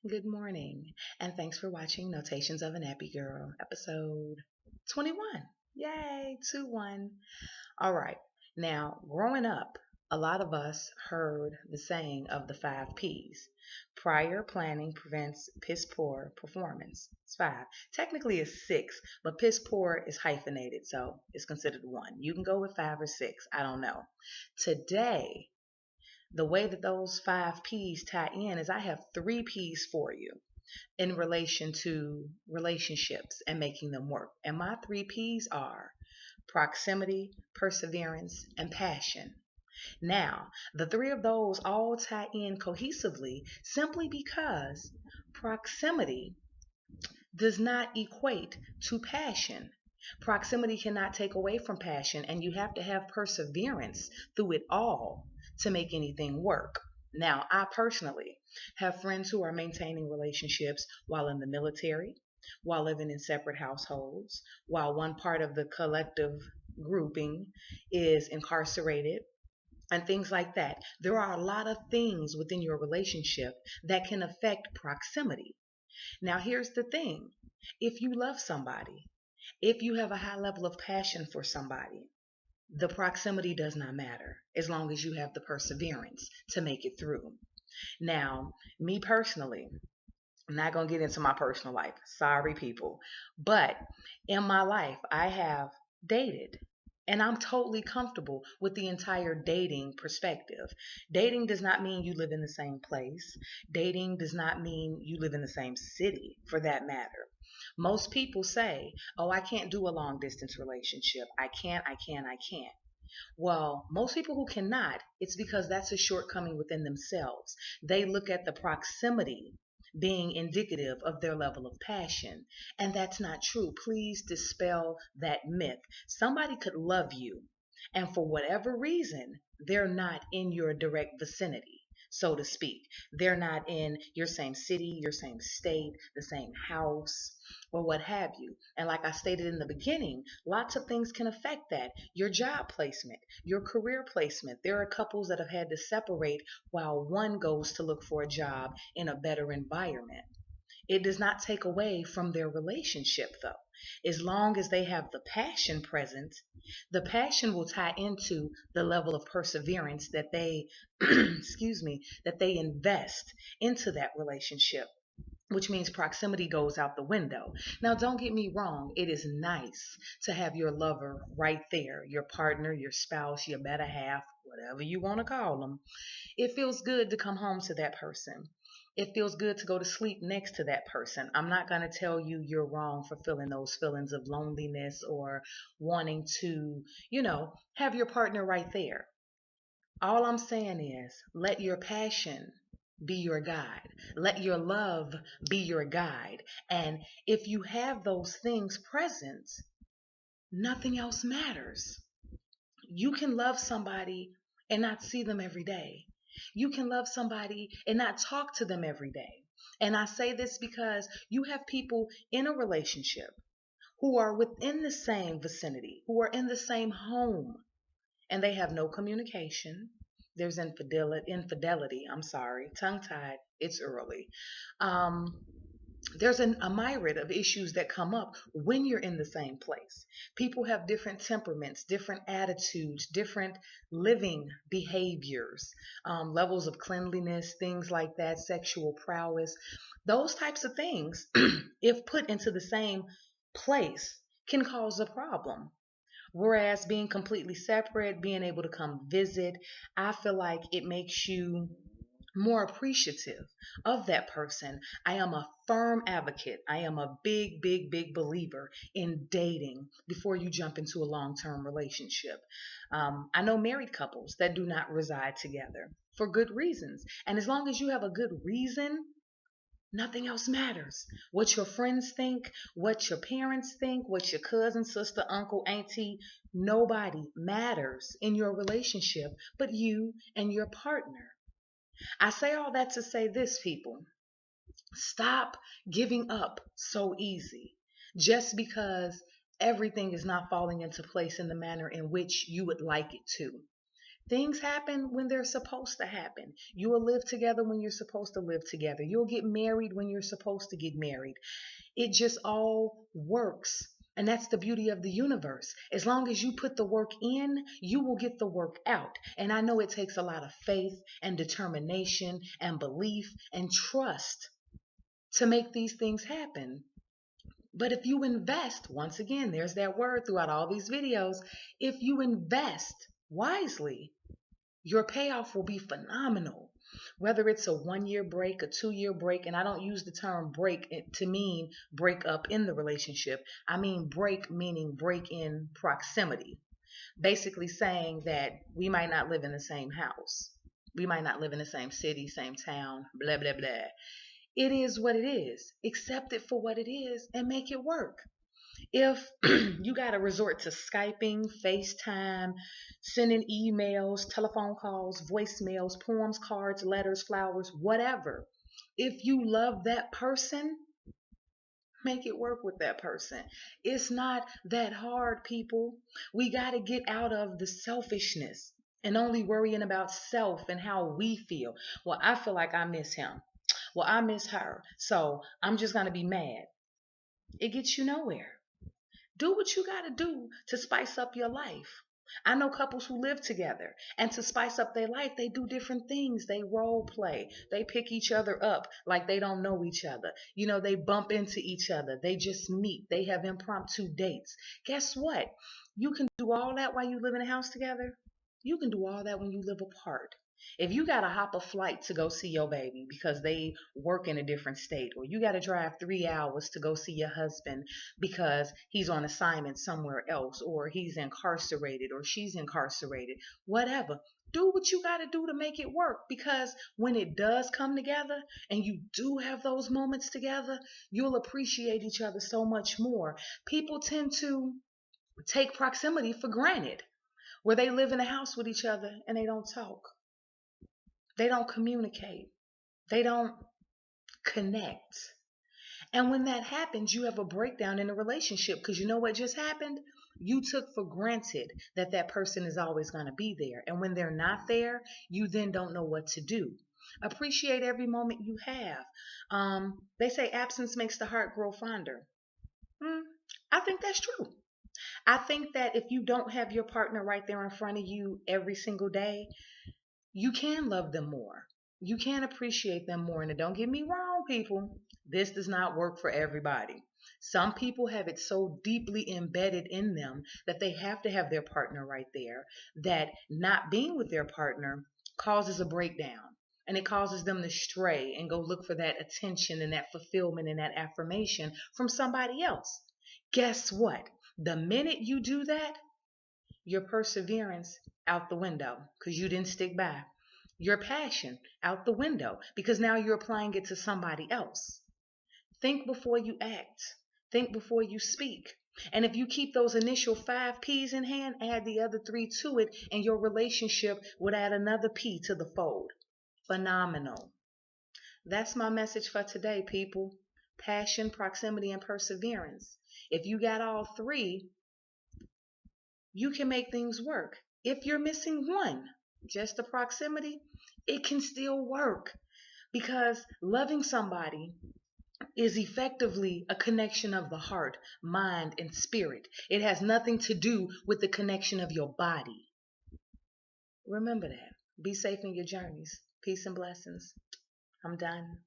Good morning, and thanks for watching Notations of a Nappy Girl, episode 21. Yay, 2-1. All right, now, growing up, a lot of us heard the saying of the 5 P's. Prior planning prevents piss poor performance. It's 5. Technically, it's 6, but piss poor is hyphenated, so it's considered 1. You can go with 5 or 6, I don't know. Today, the way that those 5 P's tie in is I have 3 P's for you in relation to relationships and making them work. And my 3 P's are proximity, perseverance, and passion. Now, the three of those all tie in cohesively simply because proximity does not equate to passion. Proximity cannot take away from passion, and you have to have perseverance through it all to make anything work. Now, I personally have friends who are maintaining relationships while in the military, while living in separate households, while one part of the collective grouping is incarcerated, and things like that. There are a lot of things within your relationship that can affect proximity. Now, here's the thing: if you love somebody, if you have a high level of passion for somebody, the proximity does not matter as long as you have the perseverance to make it through. Now, me personally, I'm not going to get into my personal life. Sorry, people. But in my life, I have dated. And I'm totally comfortable with the entire dating perspective. Dating does not mean you live in the same place. Dating does not mean you live in the same city, for that matter. Most people say, oh, I can't do a long distance relationship. I can't. Well, most people who cannot, it's because that's a shortcoming within themselves. They look at the proximity being indicative of their level of passion, and that's not true. Please dispel that myth. Somebody could love you, and for whatever reason, they're not in your direct vicinity, so to speak. They're not in your same city, your same state, the same house, or what have you. And like I stated in the beginning, lots of things can affect that. Your job placement, your career placement. There are couples that have had to separate while one goes to look for a job in a better environment. It does not take away from their relationship, though. As long as they have the passion present, the passion will tie into the level of perseverance that they, excuse me, that they invest into that relationship, which means proximity goes out the window. Now, don't get me wrong, it is nice to have your lover right there, your partner, your spouse, your better half, whatever you want to call them. It feels good to come home to that person. It feels good to go to sleep next to that person. I'm not going to tell you you're wrong for feeling those feelings of loneliness or wanting to, have your partner right there. All I'm saying is let your passion be your guide. Let your love be your guide. And if you have those things present, nothing else matters. You can love somebody and not see them every day. You can love somebody and not talk to them every day. And I say this because you have people in a relationship who are within the same vicinity, who are in the same home, and they have no communication. There's infidelity. I'm sorry, tongue tied. It's early. Um, there's a myriad of issues that come up when you're in the same place. People have different temperaments, different attitudes, different living behaviors, levels of cleanliness, things like that, sexual prowess. Those types of things, if put into the same place, can cause a problem. Whereas being completely separate, being able to come visit, I feel like it makes you more appreciative of that person. I am a firm advocate. I am a big, big, big believer in dating before you jump into a long term relationship. I know married couples that do not reside together for good reasons. And as long as you have a good reason, nothing else matters. What your friends think, what your parents think, what your cousin, sister, uncle, auntie, nobody matters in your relationship but you and your partner. I say all that to say this, people. Stop giving up so easy just because everything is not falling into place in the manner in which you would like it to. Things happen when they're supposed to happen. You will live together when you're supposed to live together. You'll get married when you're supposed to get married. It just all works. And that's the beauty of the universe. As long as you put the work in, you will get the work out. And I know it takes a lot of faith and determination and belief and trust to make these things happen. But if you invest, once again, there's that word throughout all these videos, if you invest wisely, your payoff will be phenomenal. Whether it's a 1 year break, a 2 year break, and I don't use the term break to mean break up in the relationship. I mean break meaning break in proximity. Basically saying that we might not live in the same house. We might not live in the same city, same town, blah, blah, blah. It is what it is. Accept it for what it is and make it work. If you got to resort to Skyping, FaceTime, sending emails, telephone calls, voicemails, poems, cards, letters, flowers, whatever, if you love that person, make it work with that person. It's not that hard, people. We got to get out of the selfishness and only worrying about self and how we feel. Well, I feel like I miss him. Well, I miss her. So I'm just going to be mad. It gets you nowhere. Do what you got to do to spice up your life. I know couples who live together, and to spice up their life, they do different things. They role play. They pick each other up like they don't know each other. They bump into each other. They just meet. They have impromptu dates. Guess what? You can do all that while you live in a house together. You can do all that when you live apart. If you got to hop a flight to go see your baby because they work in a different state, or you got to drive 3 hours to go see your husband because he's on assignment somewhere else, or he's incarcerated, or she's incarcerated, whatever. Do what you got to do to make it work, because when it does come together and you do have those moments together, you'll appreciate each other so much more. People tend to take proximity for granted, where they live in a house with each other and they don't talk. They don't communicate. They don't connect. And when that happens, you have a breakdown in a relationship, because you know what just happened? You took for granted that that person is always going to be there. And when they're not there, you then don't know what to do. Appreciate every moment you have. They say absence makes the heart grow fonder. I think that's true. I think that if you don't have your partner right there in front of you every single day, you can love them more. You can appreciate them more. And don't get me wrong, people, this does not work for everybody. Some people have it so deeply embedded in them that they have to have their partner right there, that not being with their partner causes a breakdown. And it causes them to stray and go look for that attention and that fulfillment and that affirmation from somebody else. Guess what? The minute you do that, your perseverance out the window, because you didn't stick by. Your passion out the window, because now you're applying it to somebody else. Think before you act. Think before you speak. And if you keep those initial 5 P's in hand, add the other 3 to it, and your relationship would add another P to the fold. Phenomenal. That's my message for today, people. Passion, proximity, and perseverance. If you got all 3, you can make things work. If you're missing one, just the proximity, it can still work, because loving somebody is effectively a connection of the heart, mind, and spirit. It has nothing to do with the connection of your body. Remember that. Be safe in your journeys. Peace and blessings. I'm done.